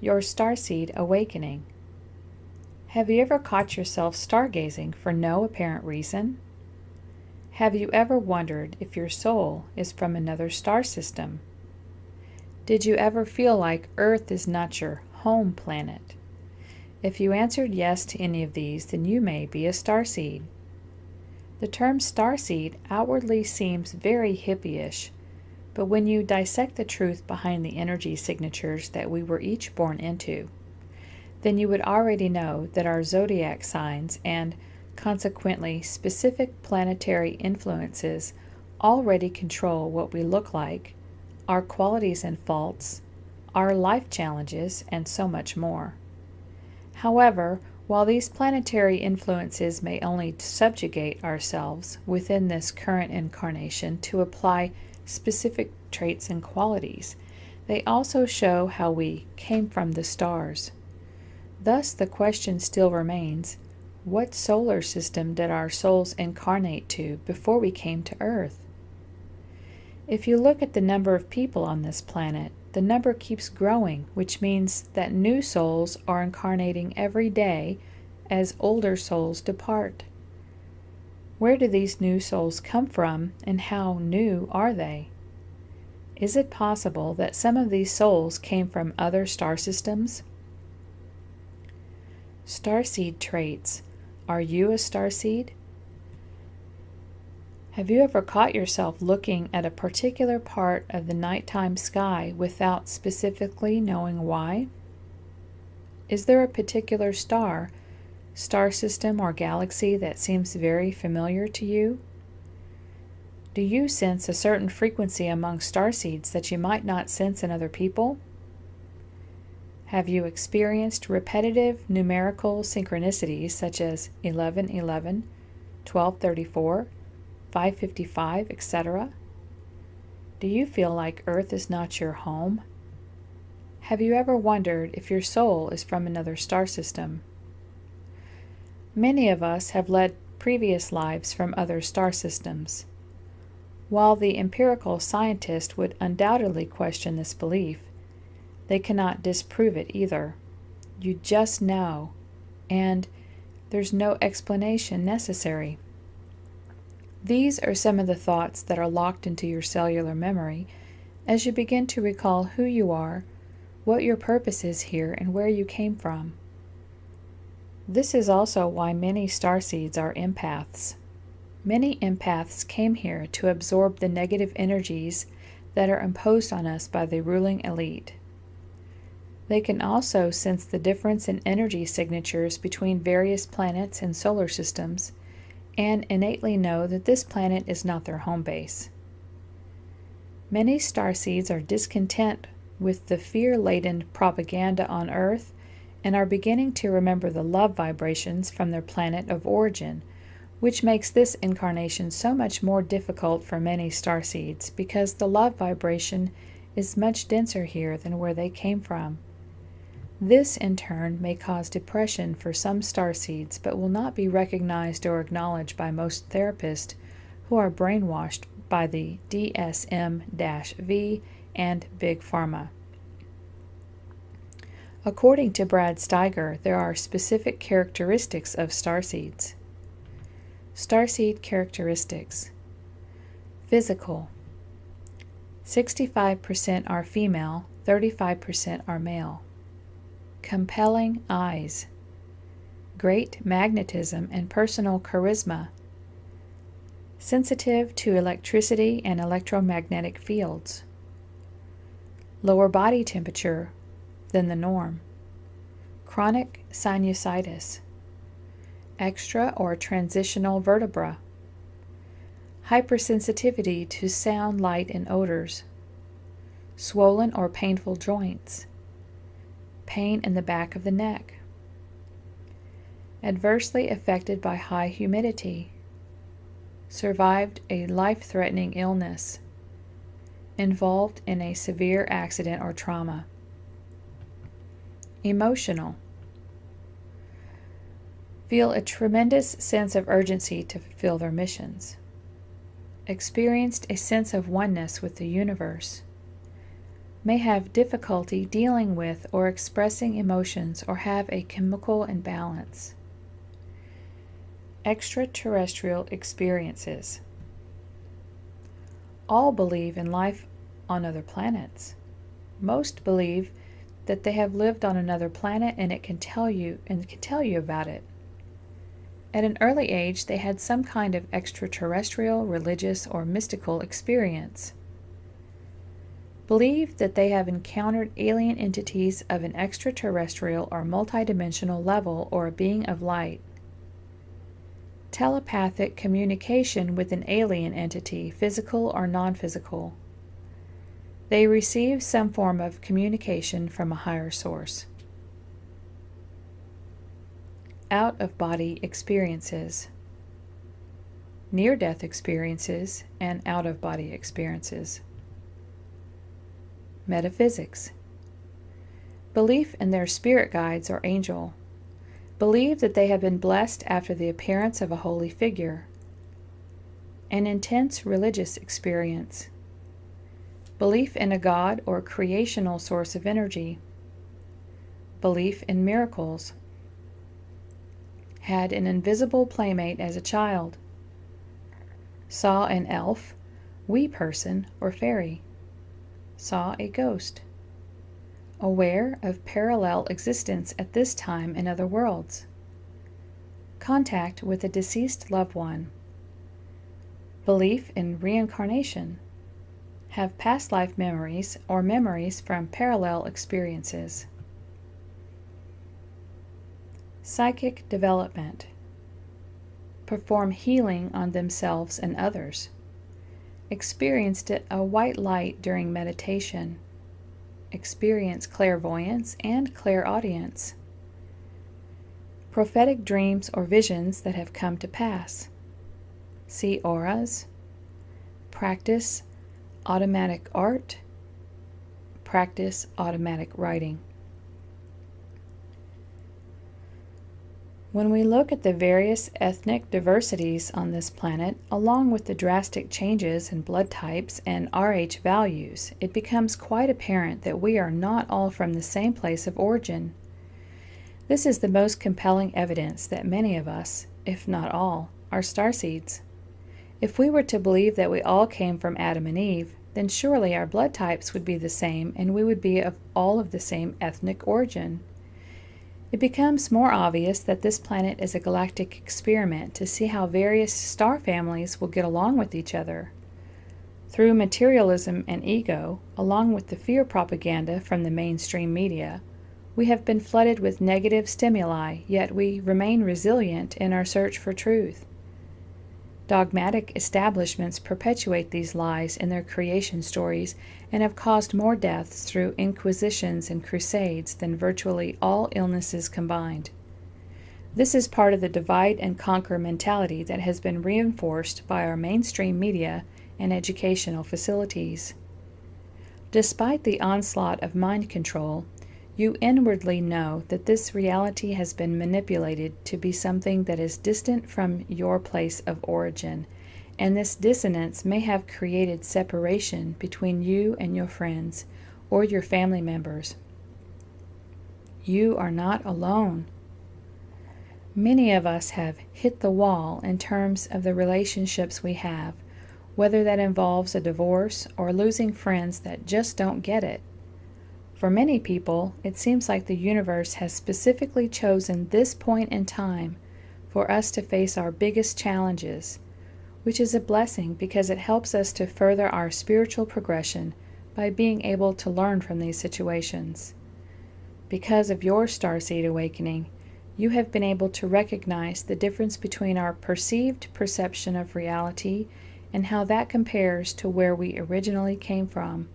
your starseed awakening. Have you ever caught yourself stargazing for no apparent reason? Have you ever wondered if your soul is from another star system? Did you ever feel like Earth is not your home planet? If you answered yes to any of these, then you may be a starseed. The term starseed outwardly seems very hippie-ish, but when you dissect the truth behind the energy signatures that we were each born into, then you would already know that our zodiac signs and, consequently, specific planetary influences already control what we look like, our qualities and faults, our life challenges, and so much more. However, while these planetary influences may only subjugate ourselves within this current incarnation to apply specific traits and qualities, they also show how we came from the stars. Thus, the question still remains, what solar system did our souls incarnate to before we came to Earth? If you look at the number of people on this planet, the number keeps growing, which means that new souls are incarnating every day as older souls depart. Where do these new souls come from, and how new are they? Is it possible that some of these souls came from other star systems? Starseed traits. Are you a starseed? Have you ever caught yourself looking at a particular part of the nighttime sky without specifically knowing why? Is there a particular star system, or galaxy that seems very familiar to you? Do you sense a certain frequency among starseeds that you might not sense in other people? Have you experienced repetitive numerical synchronicities such as 1111, 1234, 555, etc.? Do you feel like Earth is not your home? Have you ever wondered if your soul is from another star system? Many of us have led previous lives from other star systems. While the empirical scientist would undoubtedly question this belief, they cannot disprove it either. You just know, and there's no explanation necessary. These are some of the thoughts that are locked into your cellular memory as you begin to recall who you are, what your purpose is here, and where you came from. This is also why many starseeds are empaths. Many empaths came here to absorb the negative energies that are imposed on us by the ruling elite. They can also sense the difference in energy signatures between various planets and solar systems, and innately know that this planet is not their home base. Many starseeds are discontent with the fear-laden propaganda on Earth and are beginning to remember the love vibrations from their planet of origin, which makes this incarnation so much more difficult for many starseeds because the love vibration is much denser here than where they came from. This, in turn, may cause depression for some starseeds, but will not be recognized or acknowledged by most therapists who are brainwashed by the DSM-V and Big Pharma. According to Brad Steiger, there are specific characteristics of starseeds. Starseed characteristics. Physical. 65% are female, 35% are male. Compelling eyes. Great magnetism and personal charisma. Sensitive to electricity and electromagnetic fields. Lower body temperature than the norm. Chronic sinusitis. Extra or transitional vertebra. Hypersensitivity to sound, light, and odors. Swollen or painful joints. Pain in the back of the neck. Adversely affected by high humidity. Survived a life-threatening illness. Involved in a severe accident or trauma. Emotional. Feel a tremendous sense of urgency to fulfill their missions. Experienced a sense of oneness with the universe. may have difficulty dealing with or expressing emotions or have a chemical imbalance. Extraterrestrial experiences. All believe in life on other planets. Most believe that they have lived on another planet and can tell you about it. At an early age, they had some kind of extraterrestrial, religious, or mystical experience. Believe that they have encountered alien entities of an extraterrestrial or multidimensional level or a being of light. Telepathic communication with an alien entity, physical or non-physical. They receive some form of communication from a higher source. Out-of-body experiences. Near-death experiences and out-of-body experiences. Metaphysics. Belief in their spirit guides or angel. Believe that they have been blessed after the appearance of a holy figure. An intense religious experience. Belief in a God or creational source of energy. Belief in miracles. Had an invisible playmate as a child. Saw an elf, wee person, or fairy. Saw a ghost. Aware of parallel existence at this time in other worlds. Contact with a deceased loved one. Belief in reincarnation. Have past life memories or memories from parallel experiences. Psychic development. Perform healing on themselves and others. Experienced a white light during meditation. Experience clairvoyance and clairaudience. Prophetic dreams or visions that have come to pass. See auras. Practice automatic art. Practice automatic writing. When we look at the various ethnic diversities on this planet, along with the drastic changes in blood types and RH values, it becomes quite apparent that we are not all from the same place of origin. This is the most compelling evidence that many of us, if not all, are starseeds. If we were to believe that we all came from Adam and Eve, then surely our blood types would be the same and we would be all of the same ethnic origin. It becomes more obvious that this planet is a galactic experiment to see how various star families will get along with each other. Through materialism and ego, along with the fear propaganda from the mainstream media, we have been flooded with negative stimuli, yet we remain resilient in our search for truth. Dogmatic establishments perpetuate these lies in their creation stories and have caused more deaths through inquisitions and crusades than virtually all illnesses combined. This is part of the divide and conquer mentality that has been reinforced by our mainstream media and educational facilities. Despite the onslaught of mind control, you inwardly know that this reality has been manipulated to be something that is distant from your place of origin, and this dissonance may have created separation between you and your friends or your family members. You are not alone. Many of us have hit the wall in terms of the relationships we have, whether that involves a divorce or losing friends that just don't get it. For many people, it seems like the universe has specifically chosen this point in time for us to face our biggest challenges, which is a blessing because it helps us to further our spiritual progression by being able to learn from these situations. Because of your Starseed awakening, you have been able to recognize the difference between our perceived perception of reality and how that compares to where we originally came from.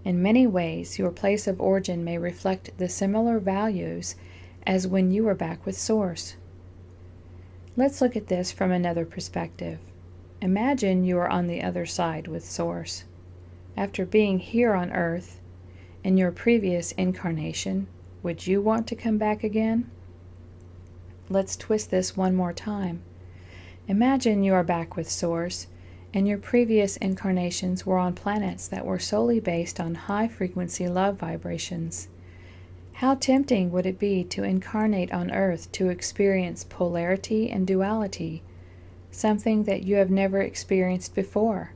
In many ways, your place of origin may reflect the similar values as when you were back with Source. Let's look at this from another perspective. Imagine you are on the other side with Source. After being here on Earth, in your previous incarnation, would you want to come back again? Let's twist this one more time. Imagine you are back with Source, and your previous incarnations were on planets that were solely based on high-frequency love vibrations. How tempting would it be to incarnate on Earth to experience polarity and duality, something that you have never experienced before?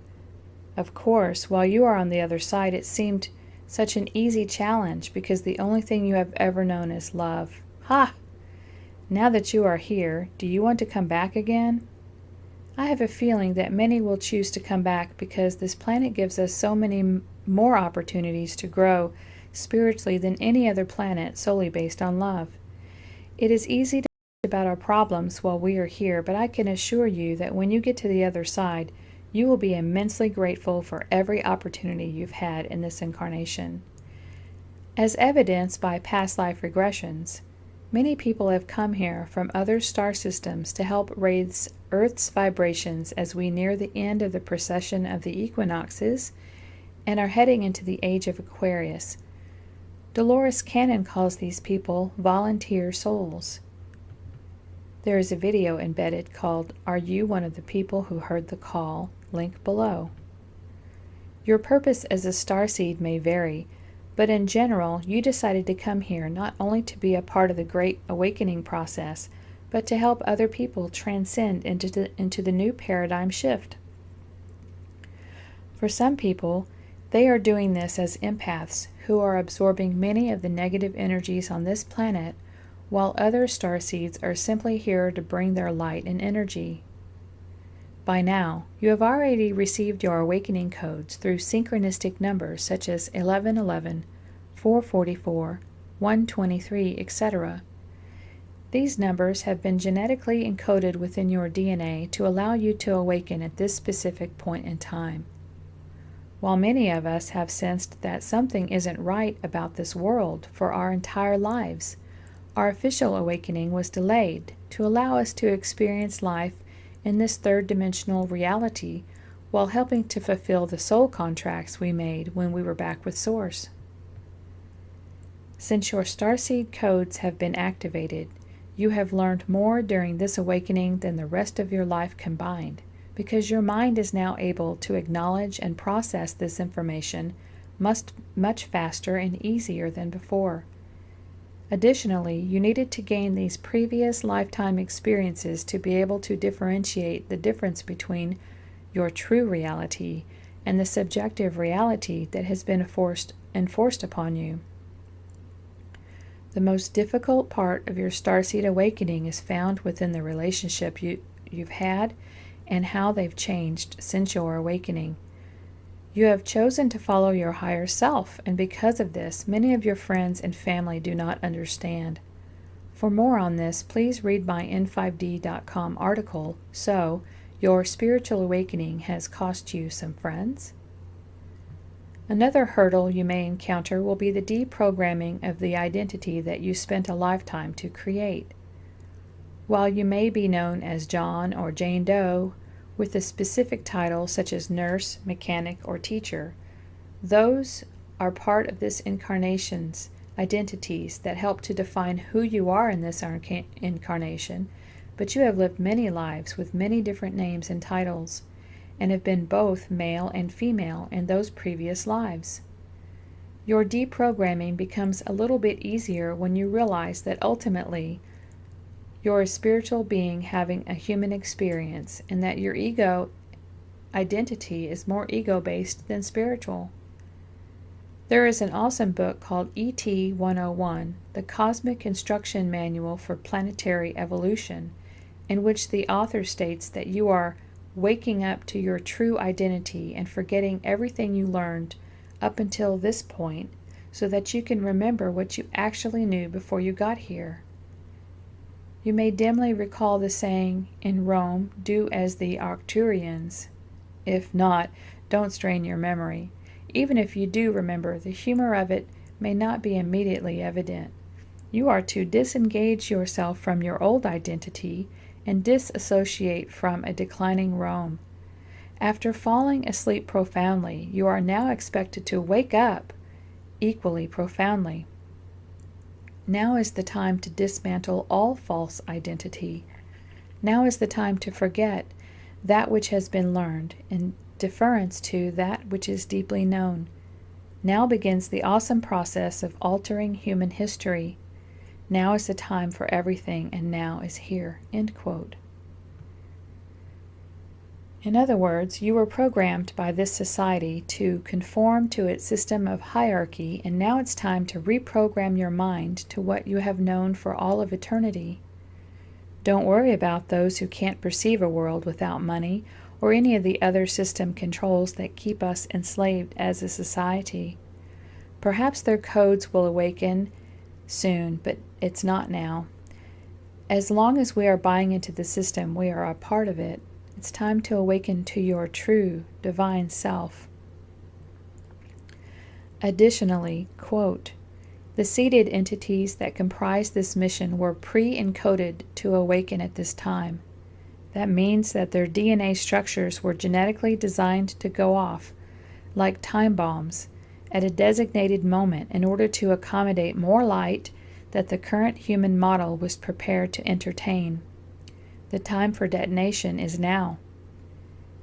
Of course, while you are on the other side, it seemed such an easy challenge because the only thing you have ever known is love. Ha! Now that you are here, do you want to come back again? I have a feeling that many will choose to come back because this planet gives us so many more opportunities to grow spiritually than any other planet solely based on love. It is easy to think about our problems while we are here, but I can assure you that when you get to the other side, you will be immensely grateful for every opportunity you've had in this incarnation. As evidenced by past life regressions, many people have come here from other star systems to help raise Earth's vibrations as we near the end of the precession of the equinoxes and are heading into the age of Aquarius. Dolores Cannon calls these people volunteer souls. There is a video embedded called "Are You One of the People Who Heard the Call?" Link below. Your purpose as a starseed may vary, but in general, you decided to come here not only to be a part of the Great Awakening process, but to help other people transcend into the new paradigm shift. For some people, they are doing this as empaths who are absorbing many of the negative energies on this planet, while other starseeds are simply here to bring their light and energy. By now, you have already received your awakening codes through synchronistic numbers such as 1111, 444, 123, etc. These numbers have been genetically encoded within your DNA to allow you to awaken at this specific point in time. While many of us have sensed that something isn't right about this world for our entire lives, our official awakening was delayed to allow us to experience life in this third-dimensional reality while helping to fulfill the soul contracts we made when we were back with Source. Since your starseed codes have been activated, you have learned more during this awakening than the rest of your life combined, because your mind is now able to acknowledge and process this information much faster and easier than before. Additionally, you needed to gain these previous lifetime experiences to be able to differentiate the difference between your true reality and the subjective reality that has been enforced upon you. The most difficult part of your starseed awakening is found within the relationship you've had and how they've changed since your awakening. You have chosen to follow your higher self, and because of this, many of your friends and family do not understand. For more on this, please read my N5D.com article, So, Your Spiritual Awakening Has Cost You Some Friends? Another hurdle you may encounter will be the deprogramming of the identity that you spent a lifetime to create. While you may be known as John or Jane Doe, with a specific title such as nurse, mechanic, or teacher, those are part of this incarnation's identities that help to define who you are in this incarnation, but you have lived many lives with many different names and titles, and have been both male and female in those previous lives. Your deprogramming becomes a little bit easier when you realize that ultimately you're a spiritual being having a human experience, and that your ego identity is more ego-based than spiritual. There is an awesome book called ET 101, The Cosmic Instruction Manual for Planetary Evolution, in which the author states that you are waking up to your true identity and forgetting everything you learned up until this point so that you can remember what you actually knew before you got here. You may dimly recall the saying in Rome, "Do as the Arcturians." If not, don't strain your memory. Even if you do remember, the humor of it may not be immediately evident. You are to disengage yourself from your old identity and disassociate from a declining Rome. After falling asleep profoundly, you are now expected to wake up equally profoundly. Now is the time to dismantle all false identity. Now is the time to forget that which has been learned, in deference to that which is deeply known. Now begins the awesome process of altering human history. Now is the time for everything, and now is here." End quote. In other words, you were programmed by this society to conform to its system of hierarchy, and now it's time to reprogram your mind to what you have known for all of eternity. Don't worry about those who can't perceive a world without money or any of the other system controls that keep us enslaved as a society. Perhaps their codes will awaken soon, but it's not now. As long as we are buying into the system, we are a part of it. It's time to awaken to your true divine self. Additionally, quote, "The seeded entities that comprise this mission were pre-encoded to awaken at this time. That means that their DNA structures were genetically designed to go off, like time bombs, at a designated moment in order to accommodate more light that the current human model was prepared to entertain. The time for detonation is now.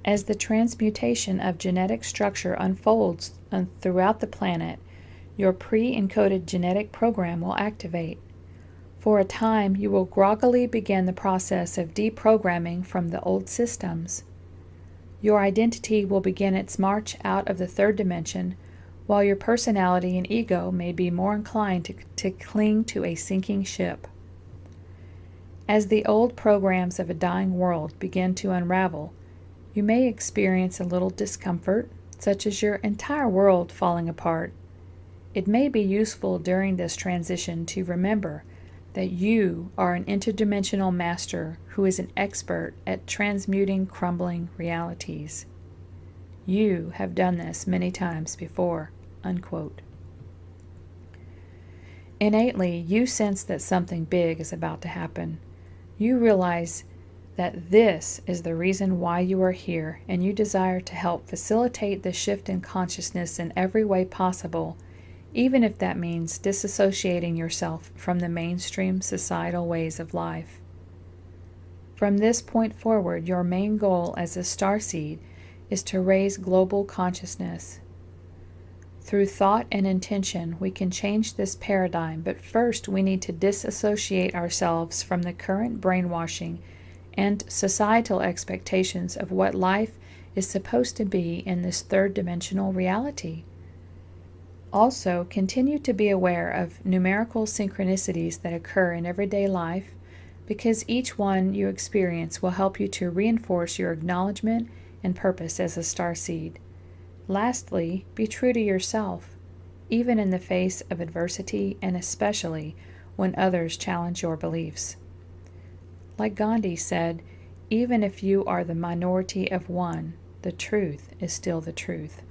As the transmutation of genetic structure unfolds throughout the planet, your pre-encoded genetic program will activate. For a time, you will groggily begin the process of deprogramming from the old systems. Your identity will begin its march out of the third dimension, while your personality and ego may be more inclined to cling to a sinking ship. As the old programs of a dying world begin to unravel, you may experience a little discomfort, such as your entire world falling apart. It may be useful during this transition to remember that you are an interdimensional master who is an expert at transmuting crumbling realities. You have done this many times before." Unquote. Innately, you sense that something big is about to happen. You realize that this is the reason why you are here, and you desire to help facilitate the shift in consciousness in every way possible, even if that means disassociating yourself from the mainstream societal ways of life. From this point forward, your main goal as a starseed is to raise global consciousness. Through thought and intention, we can change this paradigm, but first we need to disassociate ourselves from the current brainwashing and societal expectations of what life is supposed to be in this third-dimensional reality. Also, continue to be aware of numerical synchronicities that occur in everyday life, because each one you experience will help you to reinforce your acknowledgement and purpose as a starseed. Lastly, be true to yourself, even in the face of adversity and especially when others challenge your beliefs. Like Gandhi said, even if you are the minority of one, the truth is still the truth.